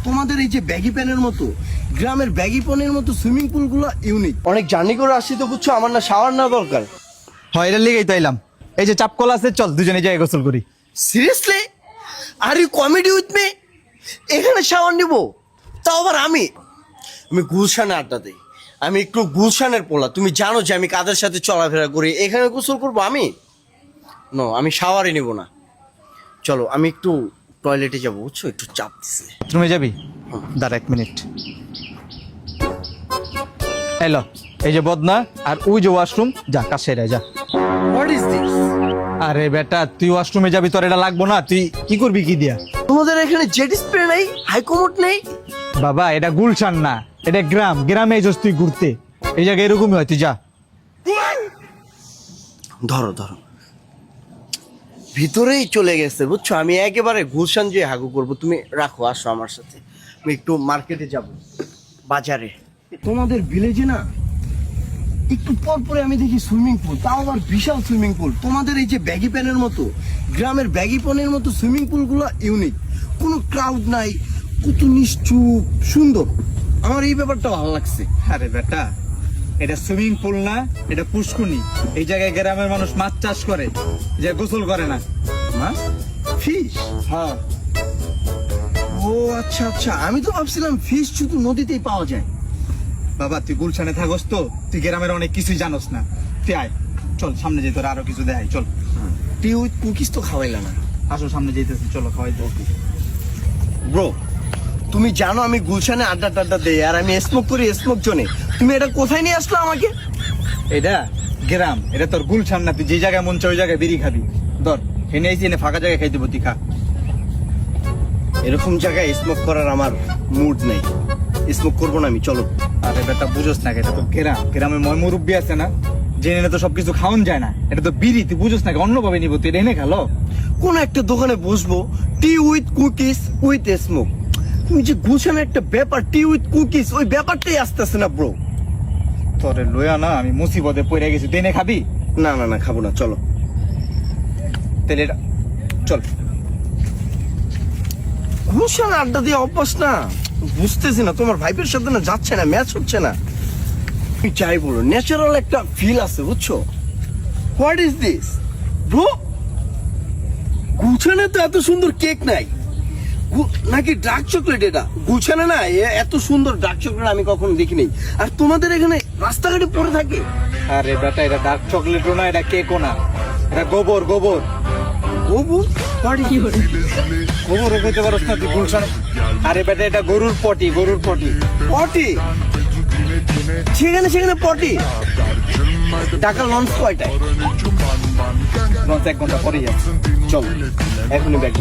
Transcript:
তোমাদের এই যে ব্যাগি প্যানের মতো গ্রামের ব্যাগি প্যানের মতো সুইমিং পুলগুলো ইউনিক। অনেক জার্নি করে আসছি তো বুঝছো, আমার না শাওয়ার না দরকার। হয় এটার লেগেই তো এলাম। এই যে চাপকল আছে, চল দুজনে যাই গোসল করি। Seriously? Are you comedy with me? এখানে শাওয়ার নিব? তাও আবার আমি গুলশানে আড্ডা দিই, আমি একটু গুলশানের পোলা। তুমি জানো যে আমি কাদের সাথে চলাফেরা করি, এখানে গোসল করবো আমি? নো, আমি শাওয়ারই নিব না। চলো আমি একটু টয়লেটে যাবো, বুঝছো, একটু চাপ দিছে। তুমি যাবি? দাঁড়া 1 মিনিট। এলো, এই যে বদনা আর ওই যে ওয়াশরুম, যা কাজ সেরে যা। What is this? আরে বেটা, তুই ওয়াশরুমে যাবি, তোর এটা লাগবো না? তুই কি করবি কি দিয়া? তোমাদের এখানে জেট স্প্রে নেই, হাইকমোড নেই? বাবা এটা গুলশান না, এটা গ্রাম। গ্রামে যাস তুই ঘুরতে, এই জায়গায় এরকমই হয়, তুই যা। ধরো ধরো, ভিতরেই চলে গেছে বুঝছো। আমি একেবারে গুলশান যে হাগু করব। তুমি রাখো, আসো আমার সাথে, আমি একটু মার্কেটে যাব, বাজারে। তোমাদের ভিলেজে না একটু পর পরে আমি দেখি সুইমিং পুল, তাও আবার বিশাল সুইমিং পুল। তোমাদের এই যে ব্যাগি প্যানের মতো গ্রামের ব্যাগি প্যানের মতো সুইমিং পুলগুলো ইউনিক, কোনো ক্রাউড নাই, কত নিশ্চুপ সুন্দর। আমার এই ব্যাপারটা ভালো লাগছে। আরে বেটা, এটা সুইমিং পুল না, এটা পুষ্কুনি। এই জায়গায় গ্রামের মানুষ মাছ চাষ করে, যে গোসল করে না। মাছ? ফিশ? হ্যাঁ। ও আচ্ছা আচ্ছা, আমি তো ভাবছিলাম ফিশ শুধু নদীতেই পাওয়া যায়। বাবা তুই গুলশানে থাকস তো, তুই গ্রামের অনেক কিছুই জানোস না। তুই আয়, চল সামনে যেতে, আরো কিছু দেখাই, চল। টি উইথ কুকিজ তো খাওয়াইলা না। আসো সামনে যেতেছি, চলো খাওয়াই দেবো। ব্রো, তুমি জানো আমি গুলশানে আড্ডা টাড্ডা দেই, আর আমি স্মোক করি স্মোক জোনে। তুমি এটা কোথায় নিয়ে আসলো আমাকে? এটা গ্রাম, এটা তোর গুলশান না। তুই যে জায়গায় মন চায় ওই জায়গায় বেরিয়ে খাবি। ধর এনে এসে এনে ফাঁকা জায়গায় খাই দেবো, তুই খা। এরকম জায়গায় স্মোক করার আমার মুড নেই, স্মোক করবো না আমি, চলো। আরে বেটা বুঝোস না, এটা তো গ্রাম। গ্রামে ময় মুরব্বী আছে না, জেনে তো সবকিছু খাওয়ান যায় না। এটা তো বিড়ি, তুই বুঝোস না, অন্যভাবে নিবো। তুই এটা এনে খালো। কোন একটা দোকানে বসবো, টি উইথ কুকিজ উইথ স্মোক। তুমি যে গুলশানের একটা ব্যাপার, টি উইথ কুকিজ, ওই ব্যাপারটাই আসতেছে না ব্রো। তোরে লইয়া না আমি মুসিবতে পড়ে গেছি। তুই এনে খাবি? না না না, খাবো না, চলো। তাহলে এটা চল। গুলশান আড্ডা দিয়ে অভ্যাস না, বুঝতেছি না, তোমার ভাইপের সাথে না যাচ্ছে না, ম্যাচ হচ্ছে না। তুমি চাই বলো, ন্যাচারাল একটা ফিল আছে বুঝছো। What is this bro? গুলশানে তো এত সুন্দর কেক নাই, নাকি ডার্ক চকলেট? এটা গুলশানে না, এত সুন্দর ডার্ক চকলেট আমি কখনো দেখিনি। আর তোমাদের এখানে রাস্তাঘাটে পড়ে থাকে। আরে বেটা, এটা ডার্ক চকলেটও না, এটা কেকও না, এটা গোবর। গোবর গোবর? গোবর খেতে পারস না তুই গুলশান? আরে বেটা, এটা গরুর পটি, গরুর পটি। পটি? সেখানে সেখানে পটি? টাকা লঞ্চ কয়টায়? লঞ্চ 1 ঘন্টা পরে যাচ্ছে। চলো এখনই ব্যাগ